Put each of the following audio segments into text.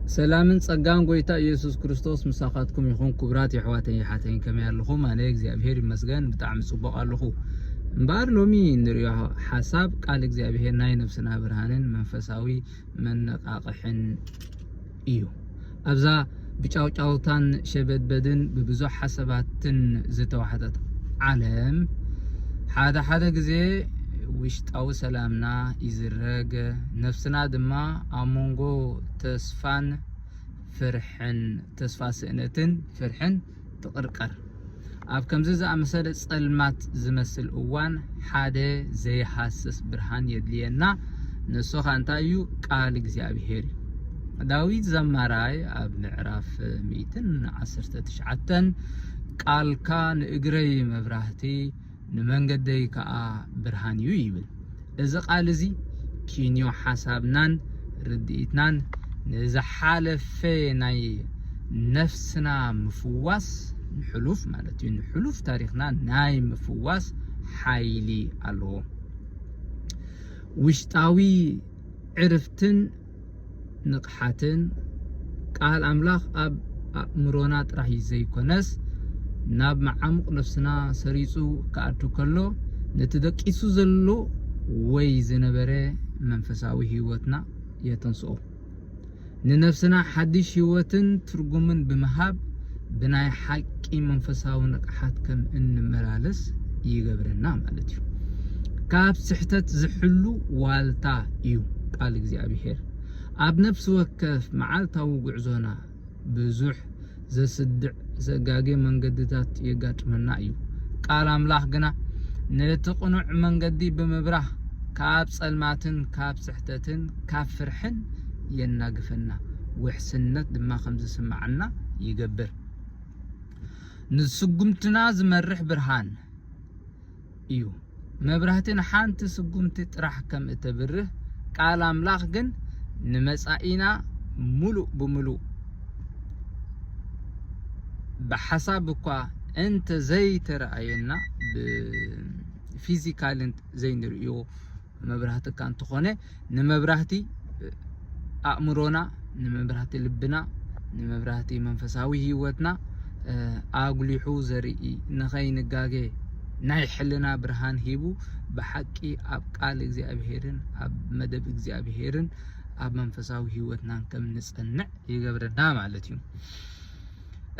سلامن صقان قويتا يسوع كريستوس مساقاتكم يخون كبرات يحواتين يحاتين كما يالخوم أنا እግዚአብሔር ይመስገን በጣም ጽቡቅ አለኹ እምባር ሎሚ ንሪዮ ሐሳብ ቃል እግዚአብሔር ናይ ነፍስና ብርሃንን መንፈሳዊ መነቃቅሕን እዩ አብዛ ብጫውጫውታን ሸበድበድን በብዙ ሐሳባትን ዝተዋሐደት ዓለም ሓደ ግዜ ውሽጣዊ ሰላምና ይዝረግ ነፍስና ድማ አሞንጎ ተስፋን ፍርሕን ተስፋ ስእነትን ፍርሕን ተቀርቀር ኣብ ከምዚ ዝኣመሰለ ጸልማት ዝመስል እዋን ሓደ ዘይሐስስ ብርሃን የድልየና ንሱ ካንታዩ ቃል እግዚአብሔር ዳዊት ዘማራይ ኣብ ምዕራፍ 119 ቃልካ ንእግረይ መብራህቲ ንመንገደይ ከዓ ብርሃን እዩ ይብል እዚ ቃል እዚ ኪንዮ ሓሳብናን ርድኢትናን ንዝሓለፈ ናይ ነፍስና ምፍዋስ ንሕሉፍ ማለት እዩ ንሕሉፍ ታሪኽና ናይ ምፍዋስ ሓይሊ ኣለዎ ውሽጣዊ ዕርፍትን ንቕሓትን ቃል ኣምላኽ ኣብ ኣእምሮና ጥራሕ ዘይኮነስ ናብ ማዓሙቅ ነፍስና ሰሪጹ ካኣቱ ከሎ ነትደቂሱ ዘሎ ወይ ዝነበረ መንፈሳዊ ህይወትና የተንስኦ ንነፍስና ሓድሽ ህይወትን ትርጉምን ብምሃብ ብናይ ሓቂ መንፈሳዊ ንቕሓት ከም እንመላለስ ይገብረና ማለት እዩ ካብ ስሕተት ዝሕሉ ዋልታ እዩ ቃል እግዚአብሔር ኣብ ነፍስ ወከፍ መዓልታዊ ጉዕዞና ብዙሕ ዘስድዕ ዘጋጌ መንገድታት የጋጥመና እዩ ቃል አምላኽ ግና ነትቕኑዕ መንገዲ ብምብራህ ካብ ጸልማትን ካብ ስሕተትን ካብ ፍርሕን የናግፈና ውሕስነት ድማ ከም ዝስማዓና ይገብር ንስጉምትና ዝመርሕ ብርሃን እዩ መብራህትን ሓንቲ ስጉምቲ ጥራሕ ከም እተብርህ ቃል አምላኽ ግን ንመጻኢና ሙሉእ ብምሉእ بحسب كوا أنت زي ترأينا بفيزيكال زي نريو مبرهتك كان تخونه نمبرهتي أمرونا نمبرهتي لبنا نمبرهتي منفساوي هيوتنا أقوليحو زري نخاي نجاجي نايحلنا برهان هيبو بحكي أبقال إجزابهيرن أب مدب إجزابهيرن أب منفساوي هيوتنا كم نسألنا يجبرنا معلتيو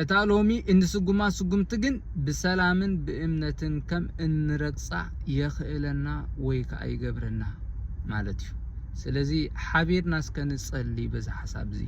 እታሎሚ እንስጉማ ስጉምትግን በሰላምን በእምነትን ከም እንረግጻ የኽእለና ወይ ከአይገብረና ማለት እዩ ስለዚህ ሓቢርና እስከ ንጸልይ በዛ ሐሳብ እዚ